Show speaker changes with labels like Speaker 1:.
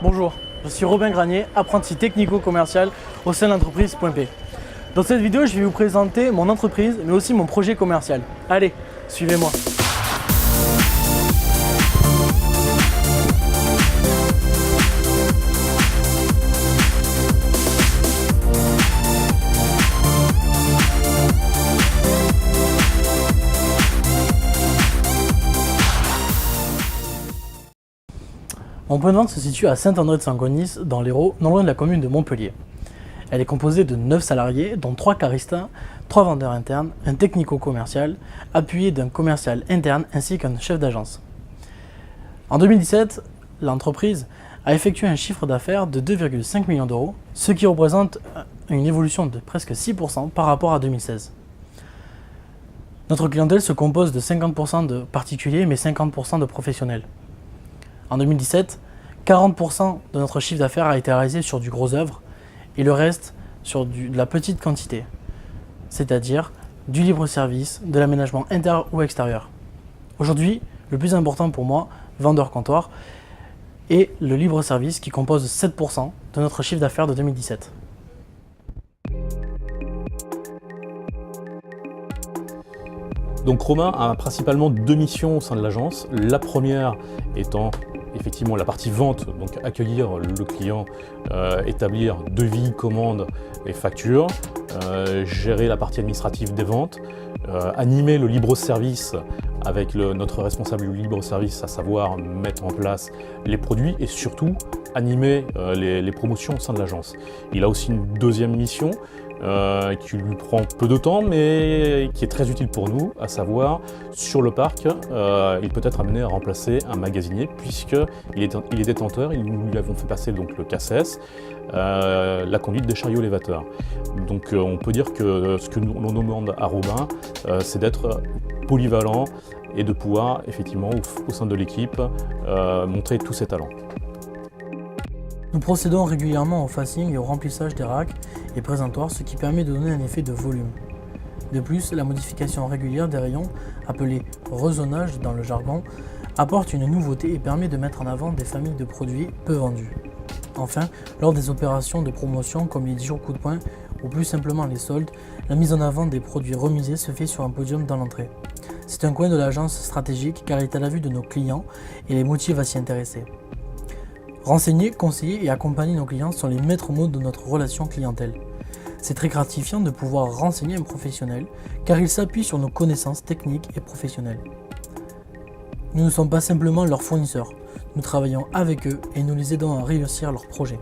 Speaker 1: Bonjour, je suis Robin Granier, apprenti technico-commercial au sein de l'entreprise Point P. Dans cette vidéo, je vais vous présenter mon entreprise, mais aussi mon projet commercial. Allez, suivez-moi. Mon point de vente se situe à Saint-André-de-Sangonis, dans l'Hérault, non loin de la commune de Montpellier. Elle est composée de 9 salariés, dont 3 caristas, 3 vendeurs internes, un technico-commercial, appuyé d'un commercial interne ainsi qu'un chef d'agence. En 2017, l'entreprise a effectué un chiffre d'affaires de 2,5 millions d'euros, ce qui représente une évolution de presque 6% par rapport à 2016. Notre clientèle se compose de 50% de particuliers mais 50% de professionnels. En 2017, 40% de notre chiffre d'affaires a été réalisé sur du gros œuvre et le reste sur de la petite quantité, c'est-à-dire du libre-service, de l'aménagement intérieur ou extérieur. Aujourd'hui, le plus important pour moi, vendeur comptoir, est le libre-service qui compose 7% de notre chiffre d'affaires de 2017.
Speaker 2: Donc Romain a principalement 2 missions au sein de l'agence. La première étant effectivement la partie vente, donc accueillir le client, établir devis, commandes et factures, gérer la partie administrative des ventes, animer le libre-service avec notre responsable du libre-service, à savoir mettre en place les produits et surtout animer les promotions au sein de l'agence. Il a aussi une deuxième mission qui lui prend peu de temps mais qui est très utile pour nous, à savoir sur le parc, il peut être amené à remplacer un magasinier puisqu'il est détenteur, nous lui avons fait passer donc le KCS, la conduite des chariots élévateurs. Donc on peut dire que ce que l'on demande à Robin, c'est d'être polyvalent et de pouvoir effectivement au sein de l'équipe montrer tous ses talents.
Speaker 1: Nous procédons régulièrement au facing et au remplissage des racks et présentoirs, ce qui permet de donner un effet de volume. De plus, la modification régulière des rayons, appelée rezonage dans le jargon, apporte une nouveauté et permet de mettre en avant des familles de produits peu vendus. Enfin, lors des opérations de promotion comme les 10 jours coup de poing ou plus simplement les soldes, la mise en avant des produits remisés se fait sur un podium dans l'entrée. C'est un coin de l'agence stratégique car il est à la vue de nos clients et les motive à s'y intéresser. Renseigner, conseiller et accompagner nos clients sont les maîtres mots de notre relation clientèle. C'est très gratifiant de pouvoir renseigner un professionnel car il s'appuie sur nos connaissances techniques et professionnelles. Nous ne sommes pas simplement leurs fournisseurs, nous travaillons avec eux et nous les aidons à réussir leurs projets.